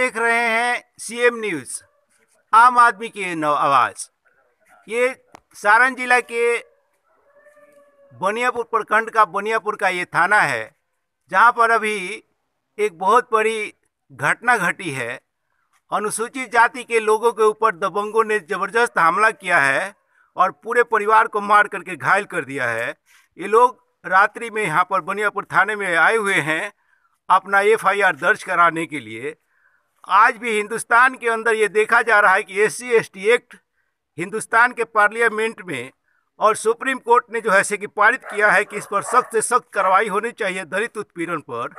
देख रहे हैं सीएम न्यूज़, आम आदमी की आवाज़। ये सारण जिला के बनियापुर प्रखंड का बनियापुर का ये थाना है, जहाँ पर अभी एक बहुत बड़ी घटना घटी है। अनुसूचित जाति के लोगों के ऊपर दबंगों ने ज़बरदस्त हमला किया है और पूरे परिवार को मार करके घायल कर दिया है। ये लोग रात्रि में यहाँ पर बनियापुर थाने में आए हुए हैं अपना एफआईआर दर्ज कराने के लिए। आज भी हिंदुस्तान के अंदर ये देखा जा रहा है कि SC/ST एक्ट हिंदुस्तान के पार्लियामेंट में और सुप्रीम कोर्ट ने जो है से कि पारित किया है कि इस पर सख्त से सख्त कार्रवाई होनी चाहिए दलित उत्पीड़न पर।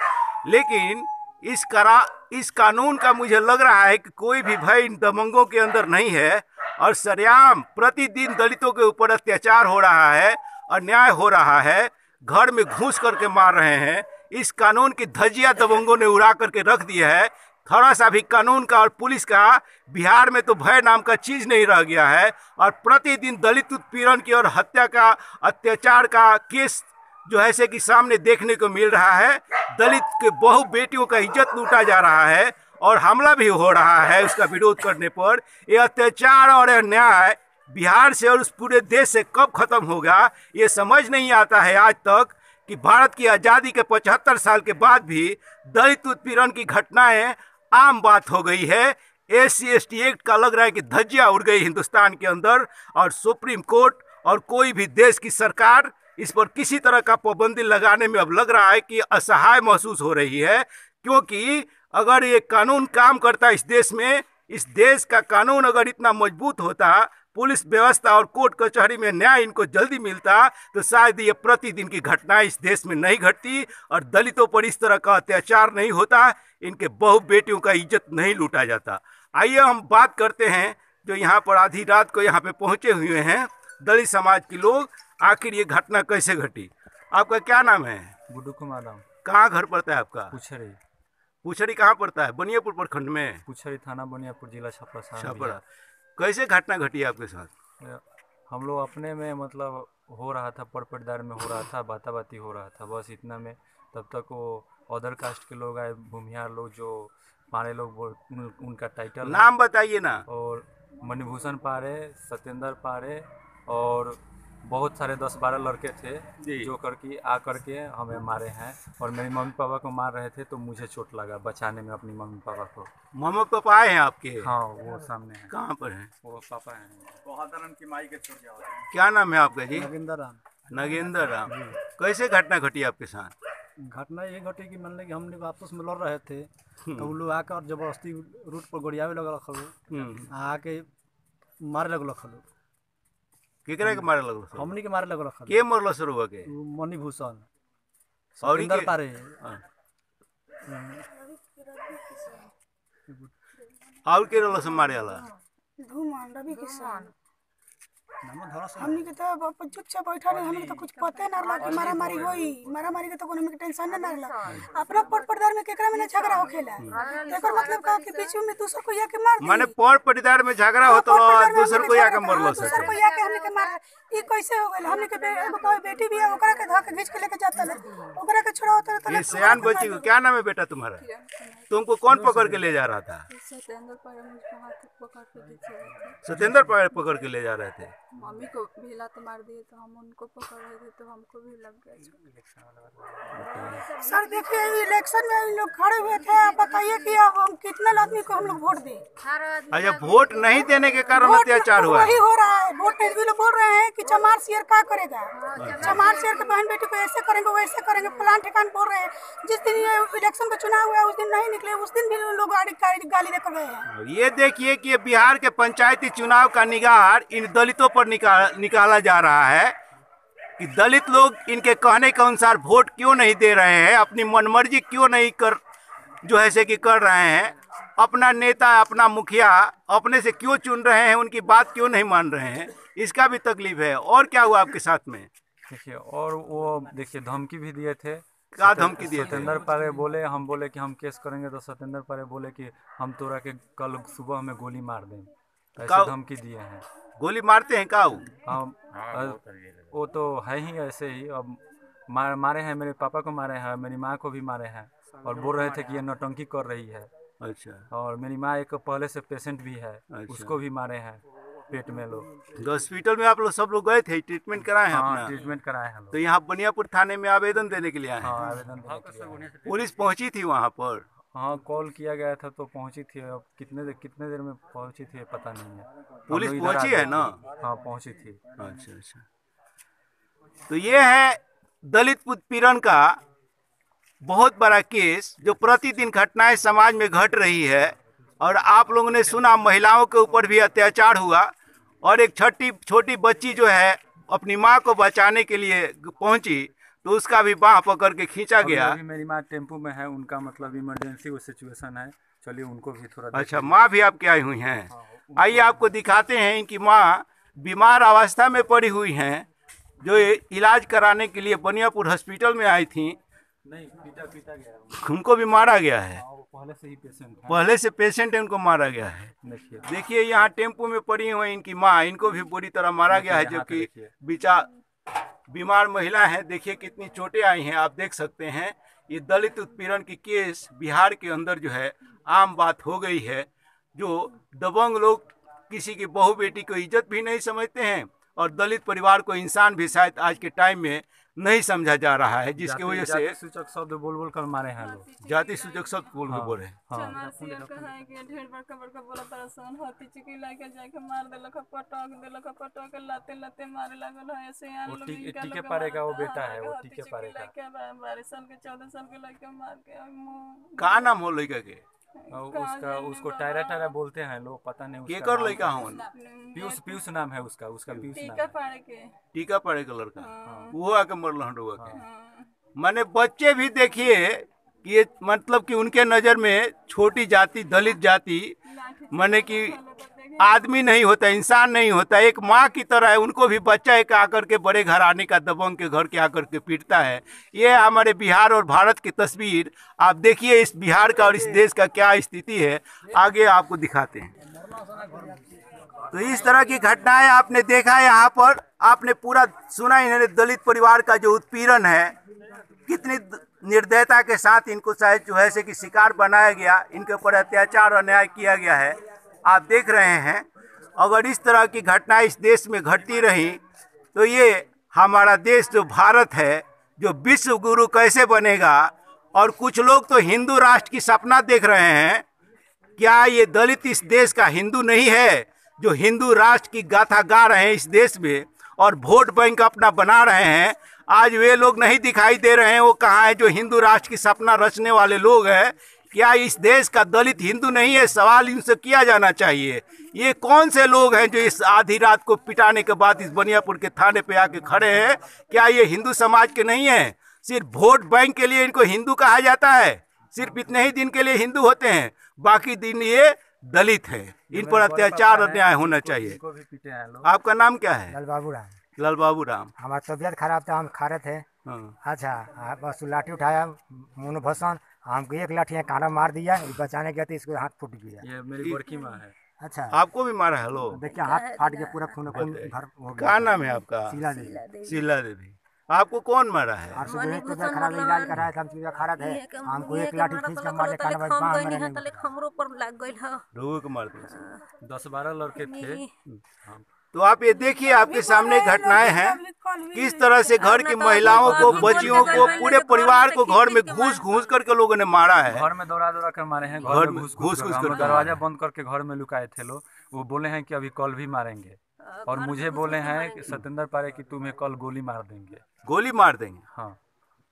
लेकिन इस कानून का मुझे लग रहा है कि कोई भी भय इन दबंगों के अंदर नहीं है और सरेआम प्रतिदिन दलितों के ऊपर अत्याचार हो रहा है, अन्याय हो रहा है, घर में घुस करके मार रहे हैं। इस कानून की धज्जियां दबंगों ने उड़ा करके रख दिया है। थोड़ा सा भी कानून का और पुलिस का बिहार में तो भय नाम का चीज़ नहीं रह गया है और प्रतिदिन दलित उत्पीड़न की और हत्या का, अत्याचार का केस जो है से कि सामने देखने को मिल रहा है। दलित के बहु बेटियों का इज्जत लूटा जा रहा है और हमला भी हो रहा है उसका विरोध करने पर। ये अत्याचार और अन्याय बिहार से और उस पूरे देश से कब खत्म होगा, ये समझ नहीं आता है आज तक कि भारत की आज़ादी के 75 साल के बाद भी दलित उत्पीड़न की घटनाएं आम बात हो गई है। SC/ST एक्ट का लग रहा है कि धज्जियां उड़ गई हिंदुस्तान के अंदर और सुप्रीम कोर्ट और कोई भी देश की सरकार इस पर किसी तरह का पाबंदी लगाने में अब लग रहा है कि असहाय महसूस हो रही है। क्योंकि अगर ये कानून काम करता इस देश में, इस देश का कानून अगर इतना मजबूत होता, पुलिस व्यवस्था और कोर्ट कचहरी में न्याय इनको जल्दी मिलता, तो शायद ये प्रतिदिन की घटनाएं इस देश में नहीं घटती और दलितों पर इस तरह का अत्याचार नहीं होता, इनके बहु बेटियों का इज्जत नहीं लूटा जाता। आइए हम बात करते हैं जो यहाँ पर आधी रात को यहाँ पे पहुँचे हुए हैं दलित समाज के लोग, आखिर ये घटना कैसे घटी। आपका क्या नाम है? गुड्डू कुमार राम। कहाँ घर पड़ता है आपका? पुछरी। पुछरी कहाँ पड़ता है? बनियापुर प्रखंड में? पुछरी थाना बनियापुर जिला छपरा। कैसे घटना घटी आपके साथ? हम लोग अपने में मतलब हो रहा था, पटदार में हो रहा था, बाताबाती हो रहा था, बस इतना में तब तक वो अदर कास्ट के लोग आए, भूमिहार लोग, जो पारे लोग, उनका टाइटल नाम बताइए ना। और मणिभूषण पारे, सत्येंद्र पारे और बहुत सारे 10-12 लड़के थे जो करके आ करके हमें मारे हैं और मेरी मम्मी पापा को मार रहे थे, तो मुझे चोट लगा बचाने में अपनी मम्मी पापा को। मम्मी पापा आए हैं आपके? हाँ, वो सामने हैं। कहाँ पर हैं? वो पापा हैं। की माई के छोड़ जाओ। क्या नाम है आपका जी? नगेंद्र राम। नगेंद्र राम। कैसे घटना घटी आपके साथ? घटना ये घटी कि मान लें कि हम लोग आपस में लड़ रहे थे, तो वो लोग आकर जबरदस्ती रूट पर गोड़ियावे लगल खलो, आके मारे लगल खलो। केकरा के मारे लगल? हमनी के मारे लगल खलो। के मरल शुरू हो के? मणिभूषण और सत्येंद्र पारे और के रहल से मारे वाला? धूमान रवि किसान। हमनी हमनी के तो चुपचाप बैठा रहे, हमनी के तो कुछ पते ना रहा कि मारामारी होई। मारामारी के तो कोनो हमनी के टेंशन ना रहा। अपना पटदार में केकरा में ना झगड़ा होखेला, एकर मतलब का कि बीच में दूसर को या के मार दी। माने पटदार में झगड़ा होत और दूसर को या के मरल से? दूसर को या के हमनी के मार। ई कैसे हो गेल? हमनी के कोई बेटी भी है, ओकरा के धक खींच के लेके जाता है, ओकरा के छोड़ावता है। ये सियान बच्ची को क्या नाम है बेटा तुम्हारा? तुमको कौन पकड़ के ले जा रहा था? सत्येंद्र पारे मुझको हाथ पकड़ के पीछे थे। सत्येंद्र पारे पकड़ के ले जा रहे थे। मम्मी को भी लात मार दिए, तो हम उनको पकड़ रहे थे, तो हमको भी लग गया। सर देखिए, इलेक्शन में इन लोग खड़े हुए थे, आप बताइए कि अब हम कितने आदमी को हम लोग वोट दें? अच्छा, वोट नहीं देने के कारण अत्याचार हुआ? वही हो रहा है। वोट नहीं, लोग बोल रहे हैं कि चमार शेर क्या करेगा, चमार शेर के बहन बेटी को ऐसे करेंगे वैसे करेंगे, फलान ठिकान बोल रहे हैं। जिस दिन ये इलेक्शन का चुनाव हुआ उस दिन नहीं निकले, उस दिन भी लोग गाली देकर गए हैं। ये देखिए कि बिहार के पंचायती चुनाव का निगार इन दलितों पर निकाला जा रहा है कि दलित लोग इनके कहने के अनुसार वोट क्यों नहीं दे रहे हैं, अपनी मनमर्जी क्यों नहीं कर जो है से कि कर रहे हैं, अपना नेता, अपना मुखिया अपने से क्यों चुन रहे हैं, उनकी बात क्यों नहीं मान रहे हैं, इसका भी तकलीफ है। और क्या हुआ आपके साथ में? देखिए, और वो देखिए धमकी भी दिए थे। क्या धमकी दिए थे? सत्येंद्र पारे बोले, हम बोले कि हम केस करेंगे, तो सत्येंद्र पारे बोले कि हम तोरा के कल सुबह में गोली मार दें, ऐसे धमकी दिए हैं। गोली मारते हैं काऊ? हम वो तो है ही ऐसे ही। अब मारे हैं, मेरे पापा को मारे हैं, मेरी माँ को भी मारे हैं और बोल रहे थे कि ये नौटंकी कर रही है। अच्छा। और मेरी माँ एक पहले से पेशेंट भी है, अच्छा। उसको भी मारे हैं पेट में लोग। तो हॉस्पिटल में आप लोग सब लोग गए थे, ट्रीटमेंट कराए हैं हाँ, अपना? ट्रीटमेंट कराए हैं तो लोग। यहाँ बनियापुर थाने में आवेदन देने के लिए आए हैं? हाँ, आवेदन देने के लिए आए हैं। पुलिस पहुंची थी वहाँ पर? हाँ, कॉल किया गया था तो पहुंची थी। अब कितने देर में पहुंची थी पता नहीं है। पुलिस हम लोग इधर आ पहुंची है गए ना? थे। हाँ, पहुंची थी। अच्छा अच्छा। तो ये है दलित उत्पीड़न का बहुत बड़ा केस जो प्रतिदिन घटनाएं समाज में घट रही है। और आप लोगों ने सुना महिलाओं के ऊपर भी अत्याचार हुआ और एक छोटी बच्ची जो है अपनी माँ को बचाने के लिए पहुंची तो उसका भी बाँह पकड़ के खींचा गया। अभी मेरी माँ टेम्पो में है, उनका मतलब इमरजेंसी वो सिचुएशन है। चलिए उनको भी थोड़ा अच्छा, माँ भी आपके आई हुई हैं? आइए आपको दिखाते हैं। इनकी माँ बीमार अवस्था में पड़ी हुई हैं जो इलाज कराने के लिए बनियापुर हॉस्पिटल में आई थी। नहीं, पीटा गया। उनको भी मारा गया है? वो पहले से ही पेशेंट है। पहले से पेशेंट है, उनको मारा गया है। देखिए यहाँ टेम्पो में पड़ी हुई इनकी माँ, इनको भी बुरी तरह मारा गया है, जबकि बीमार महिला है। देखिए कितनी चोटें आई हैं, आप देख सकते हैं। ये दलित उत्पीड़न की केस बिहार के अंदर जो है आम बात हो गई है। जो दबंग लोग किसी की बहू बेटी को इज्जत भी नहीं समझते हैं और दलित परिवार को इंसान भी शायद आज के टाइम में नहीं समझा जा रहा है, जिसकी वजह से सूचक शब्द बोल कर मारे हैं लोग। जाति सूचक शब्द बोल के बोले। चमासियर कहे कि ढेर बड़का बोला तरसन हती चिकी लाके जाके मार देलक, पटक के लाते मारे लागल है। ऐसे यार लोग टीके पारेगा, वो बेटा है, वो टीके पारेगा। 12 साल के 14 साल के लड़के मार के मुंह। का नाम हो लड़का के? उसको टायरा बोलते हैं लोग, पता नहीं उसका केकर लड़का हो? पीयूष नाम है उसका पीयूष नाम है। टीका पड़े का लड़का वो आके मरल हंडुआ के। माने बच्चे भी देखिए कि ये मतलब कि उनके नज़र में छोटी जाति, दलित जाति माने कि आदमी नहीं होता, इंसान नहीं होता, एक माँ की तरह है। उनको भी बच्चा एक आकर के बड़े घराने का दबंग के घर के आकर के पीटता है। ये हमारे बिहार और भारत की तस्वीर आप देखिए। इस बिहार का और इस देश का क्या स्थिति है आगे आपको दिखाते हैं। तो इस तरह की घटनाएं आपने देखा है यहाँ पर, आपने पूरा सुना। इन्होंने दलित परिवार का जो उत्पीड़न है, कितनी निर्दयता के साथ इनको शायद जो है से कि शिकार बनाया गया, इनके ऊपर अत्याचार और अन्याय किया गया है, आप देख रहे हैं। अगर इस तरह की घटनाएं इस देश में घटती रही तो ये हमारा देश जो भारत है, जो विश्व गुरु कैसे बनेगा। और कुछ लोग तो हिंदू राष्ट्र की सपना देख रहे हैं। क्या ये दलित इस देश का हिंदू नहीं है जो हिंदू राष्ट्र की गाथा गा रहे हैं इस देश में और वोट बैंक अपना बना रहे हैं? आज वे लोग नहीं दिखाई दे रहे हैं। वो कहाँ है जो हिंदू राष्ट्र की सपना रचने वाले लोग हैं? क्या इस देश का दलित हिंदू नहीं है? सवाल इनसे किया जाना चाहिए। ये कौन से लोग हैं जो इस आधी रात को पिटाने के बाद इस बनियापुर के थाने पे आके खड़े हैं? क्या ये हिंदू समाज के नहीं है? सिर्फ वोट बैंक के लिए इनको हिंदू कहा जाता है। सिर्फ इतने ही दिन के लिए हिंदू होते हैं, बाकी दिन ये दलित है। इन पर अत्याचार और न्याय होना चाहिए। आपका नाम क्या है? लालबाबू राम। लालबाबू राम। हमारी तबीयत खराब था, हम खा रहे थे। अच्छा, बस लाठी उठाया मुन भसन, हमको एक लाठी काना मार दिया, बचाने गया तो इसको हाथ फूट गया। ये मेरी बड़की माँ है। अच्छा, आपको भी मारा? हेलो, देखिए हाथ फाट गया, पूरा खून भर हो गया। क्या नाम है आपका? शीला देवी। शीला देवी। आपको कौन मारा है? तबीयत खराब, इलाज कराया था, हम चीज़ खा रहे थे, हमको एक लाठी खींच के मार दिया, कान बांह मेरे हमरो पर लग गइल ह। लोगों को मार दिया। 10-12 लड़के थे। तो आप ये देखिए, आपके सामने घटनाएं हैं किस तरह से घर की महिलाओं को, बच्चियों को, पूरे परिवार को घर में घूस करके लोगों ने मारा है। घर में दौड़ा कर मारे हैं, घर में घुस कर दरवाजा बंद करके घर में लुकाए थे लोग। वो बोले हैं कि अभी कल भी मारेंगे और मुझे बोले हैं कि सतेंद्र पारे कि तुम्हें कल गोली मार देंगे। गोली मार देंगे? हाँ।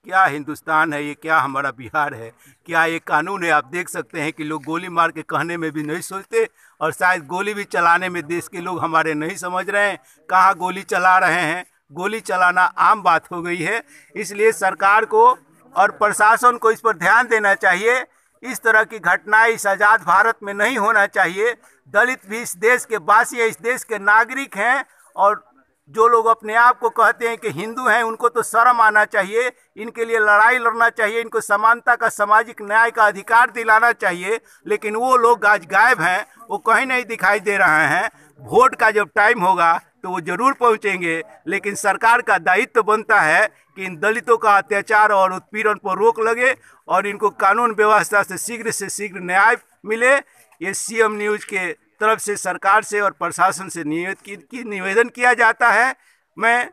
क्या हिंदुस्तान है ये? क्या हमारा बिहार है? क्या ये कानून है? आप देख सकते हैं कि लोग गोली मार के कहने में भी नहीं सोचते और शायद गोली भी चलाने में देश के लोग हमारे नहीं समझ रहे हैं कहाँ गोली चला रहे हैं। गोली चलाना आम बात हो गई है। इसलिए सरकार को और प्रशासन को इस पर ध्यान देना चाहिए। इस तरह की घटनाएं इस आज़ाद भारत में नहीं होना चाहिए। दलित भी इस देश के वासी है, इस देश के नागरिक हैं। और जो लोग अपने आप को कहते हैं कि हिंदू हैं, उनको तो शर्म आना चाहिए। इनके लिए लड़ाई लड़ना चाहिए, इनको समानता का, सामाजिक न्याय का अधिकार दिलाना चाहिए। लेकिन वो लोग आज गायब हैं, वो कहीं नहीं दिखाई दे रहे हैं। वोट का जब टाइम होगा तो वो जरूर पहुंचेंगे, लेकिन सरकार का दायित्व बनता है कि इन दलितों का अत्याचार और उत्पीड़न पर रोक लगे और इनको कानून व्यवस्था से शीघ्र न्याय मिले। ये सीएम न्यूज़ के तरफ से सरकार से और प्रशासन से निवेदन किया जाता है। मैं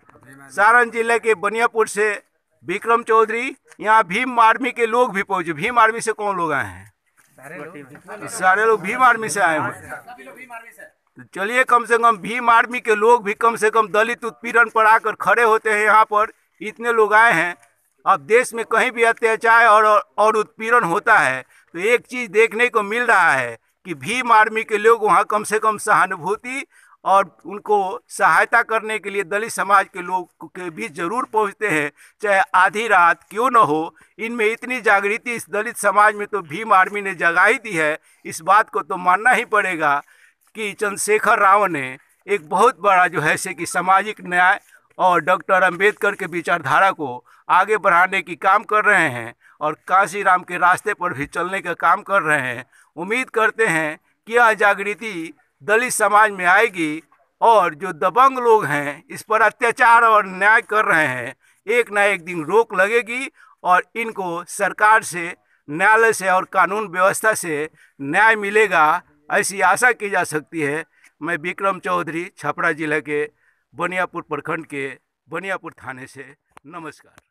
सारण जिले के बनियापुर से विक्रम चौधरी। यहाँ भीम आर्मी के लोग भी पहुँचे। भीम आर्मी से कौन लोग आए हैं? सारे लोग भीम आर्मी से आए हुए हैं। तो चलिए, कम से कम भीम आर्मी के लोग भी कम से कम दलित उत्पीड़न पर आकर खड़े होते हैं। यहाँ पर इतने लोग आए हैं। अब देश में कहीं भी अत्याचार और उत्पीड़न होता है तो एक चीज़ देखने को मिल रहा है कि भीम आर्मी के लोग वहाँ कम से कम सहानुभूति और उनको सहायता करने के लिए दलित समाज के लोग के बीच जरूर पहुंचते हैं, चाहे आधी रात क्यों न हो। इनमें इतनी जागृति इस दलित समाज में तो भीम आर्मी ने जगा ही दी है। इस बात को तो मानना ही पड़ेगा कि चंद्रशेखर राव ने एक बहुत बड़ा जो है से कि सामाजिक न्याय और डॉक्टर अंबेडकर के विचारधारा को आगे बढ़ाने की काम कर रहे हैं और कांशीराम के रास्ते पर भी चलने का काम कर रहे हैं। उम्मीद करते हैं कि यह जागृति दलित समाज में आएगी और जो दबंग लोग हैं इस पर अत्याचार और न्याय कर रहे हैं, एक ना एक दिन रोक लगेगी और इनको सरकार से, न्यायालय से और कानून व्यवस्था से न्याय मिलेगा, ऐसी आशा की जा सकती है। मैं विक्रम चौधरी, छपरा जिले के बनियापुर प्रखंड के बनियापुर थाने से, नमस्कार।